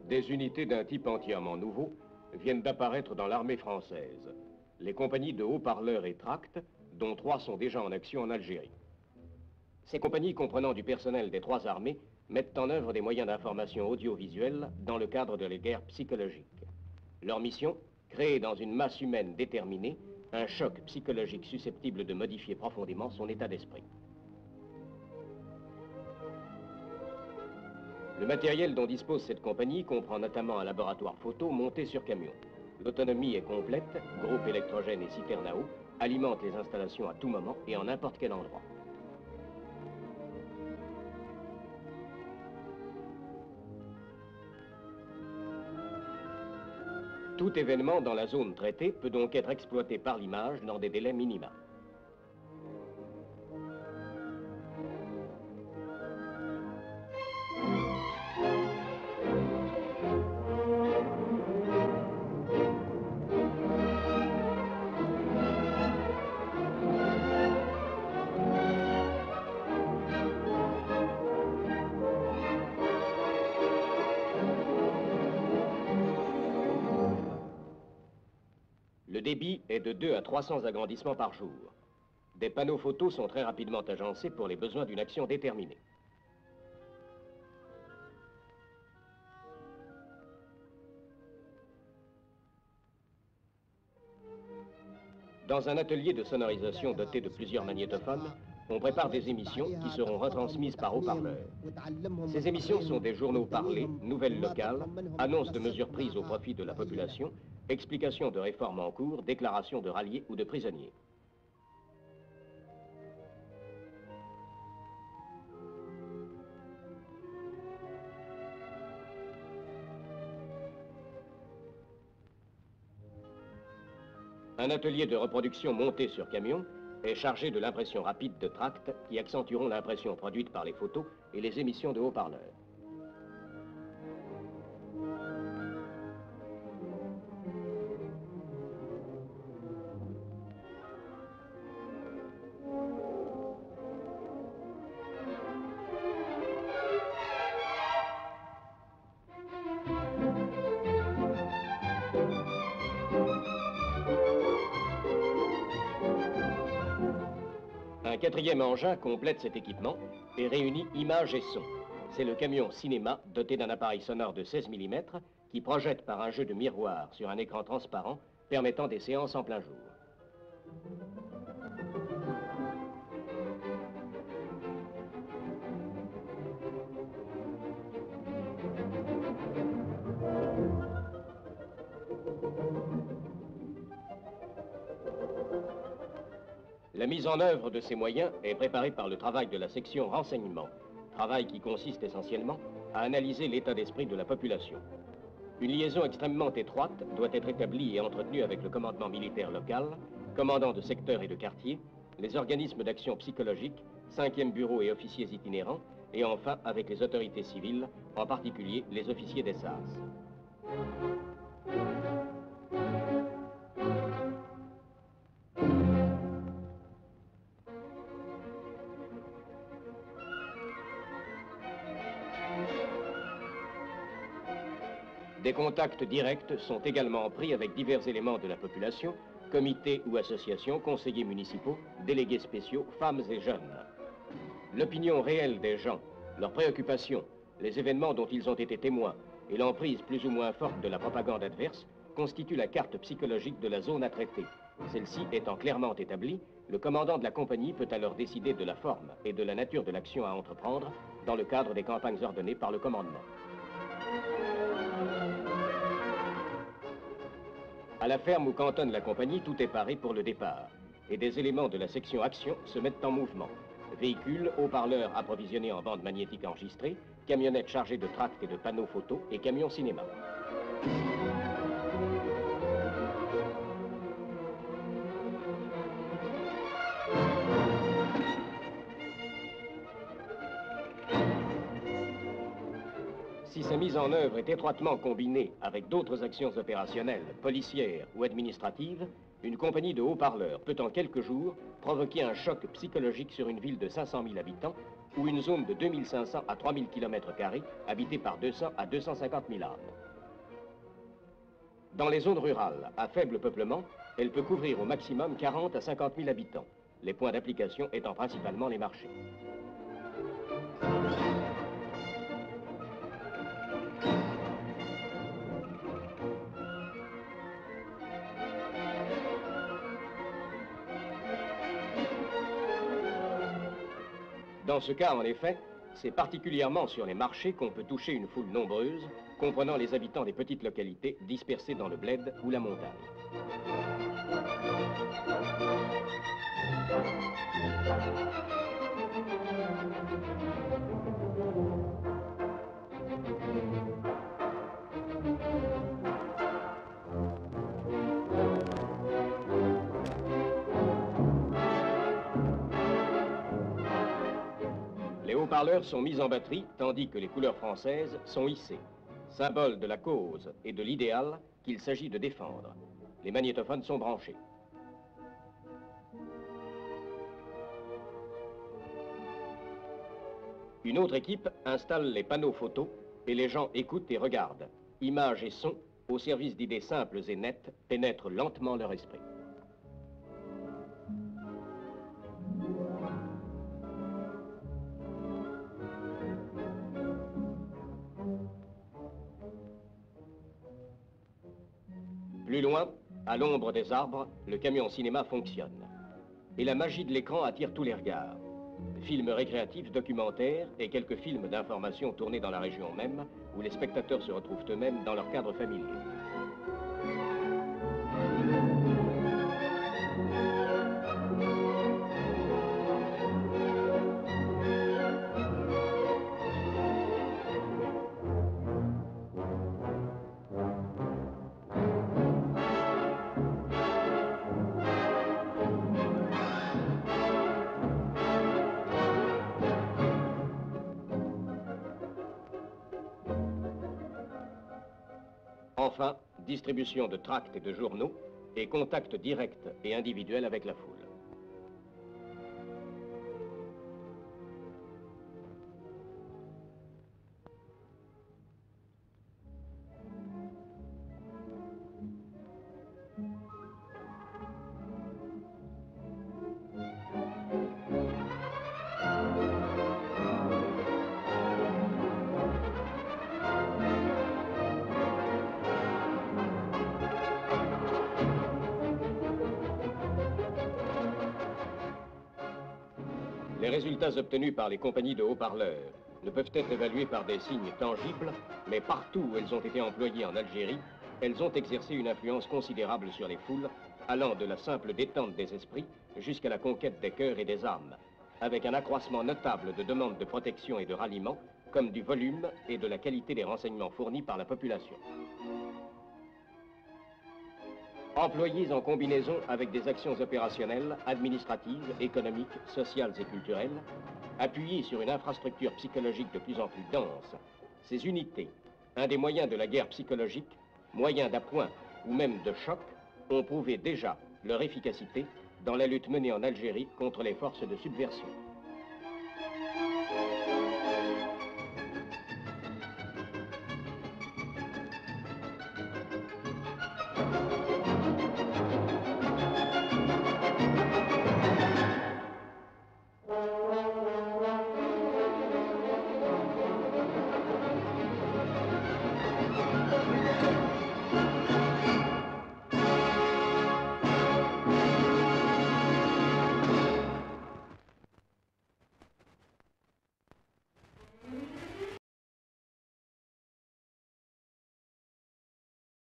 Des unités d'un type entièrement nouveau viennent d'apparaître dans l'armée française. Les compagnies de haut-parleurs et tracts, dont 3 sont déjà en action en Algérie. Ces compagnies comprenant du personnel des 3 armées mettent en œuvre des moyens d'information audiovisuelle dans le cadre de la guerre psychologique. Leur mission, créer dans une masse humaine déterminée un choc psychologique susceptible de modifier profondément son état d'esprit. Le matériel dont dispose cette compagnie comprend notamment un laboratoire photo monté sur camion. L'autonomie est complète, groupe électrogène et citerne à eau alimentent les installations à tout moment et en n'importe quel endroit. Tout événement dans la zone traitée peut donc être exploité par l'image dans des délais minima. Le débit est de 2 à 300 agrandissements par jour. Des panneaux photos sont très rapidement agencés pour les besoins d'une action déterminée. Dans un atelier de sonorisation doté de plusieurs magnétophones, on prépare des émissions qui seront retransmises par haut-parleurs. Ces émissions sont des journaux parlés, nouvelles locales, annonces de mesures prises au profit de la population, explications de réformes en cours, déclarations de ralliés ou de prisonniers. Un atelier de reproduction monté sur camion est chargé de l'impression rapide de tracts qui accentueront l'impression produite par les photos et les émissions de haut-parleurs. Un 4e engin complète cet équipement et réunit images et sons. C'est le camion cinéma doté d'un appareil sonore de 16 mm qui projette par un jeu de miroir sur un écran transparent permettant des séances en plein jour. La mise en œuvre de ces moyens est préparée par le travail de la section renseignement, travail qui consiste essentiellement à analyser l'état d'esprit de la population. Une liaison extrêmement étroite doit être établie et entretenue avec le commandement militaire local, commandant de secteurs et de quartiers, les organismes d'action psychologique, 5e bureau et officiers itinérants, et enfin avec les autorités civiles, en particulier les officiers des SAS. Des contacts directs sont également pris avec divers éléments de la population, comités ou associations, conseillers municipaux, délégués spéciaux, femmes et jeunes. L'opinion réelle des gens, leurs préoccupations, les événements dont ils ont été témoins et l'emprise plus ou moins forte de la propagande adverse constituent la carte psychologique de la zone à traiter. Celle-ci étant clairement établie, le commandant de la compagnie peut alors décider de la forme et de la nature de l'action à entreprendre dans le cadre des campagnes ordonnées par le commandement. À la ferme où cantonne la compagnie, tout est paré pour le départ. Et des éléments de la section action se mettent en mouvement. Véhicules, haut-parleurs approvisionnés en bande magnétique enregistrée, camionnettes chargées de tracts et de panneaux photos et camions cinéma. Si sa mise en œuvre est étroitement combinée avec d'autres actions opérationnelles, policières ou administratives, une compagnie de haut-parleurs peut en quelques jours provoquer un choc psychologique sur une ville de 500 000 habitants ou une zone de 2500 à 3000 km² habitée par 200 à 250 000 âmes. Dans les zones rurales à faible peuplement, elle peut couvrir au maximum 40 à 50 000 habitants, les points d'application étant principalement les marchés. Dans ce cas, en effet, c'est particulièrement sur les marchés qu'on peut toucher une foule nombreuse, comprenant les habitants des petites localités dispersées dans le bled ou la montagne. Les haut-parleurs sont mis en batterie, tandis que les couleurs françaises sont hissées, symbole de la cause et de l'idéal qu'il s'agit de défendre. Les magnétophones sont branchés. Une autre équipe installe les panneaux photos et les gens écoutent et regardent. Images et sons, au service d'idées simples et nettes, pénètrent lentement leur esprit. Plus loin, à l'ombre des arbres, le camion cinéma fonctionne. Et la magie de l'écran attire tous les regards. Films récréatifs, documentaires et quelques films d'information tournés dans la région même, où les spectateurs se retrouvent eux-mêmes dans leur cadre familier. Enfin, distribution de tracts et de journaux et contact direct et individuel avec la foule. Les résultats obtenus par les compagnies de haut-parleurs ne peuvent être évalués par des signes tangibles, mais partout où elles ont été employées en Algérie, elles ont exercé une influence considérable sur les foules, allant de la simple détente des esprits jusqu'à la conquête des cœurs et des âmes, avec un accroissement notable de demandes de protection et de ralliement, comme du volume et de la qualité des renseignements fournis par la population. Employés en combinaison avec des actions opérationnelles, administratives, économiques, sociales et culturelles, appuyées sur une infrastructure psychologique de plus en plus dense, ces unités, un des moyens de la guerre psychologique, moyens d'appoint ou même de choc, ont prouvé déjà leur efficacité dans la lutte menée en Algérie contre les forces de subversion.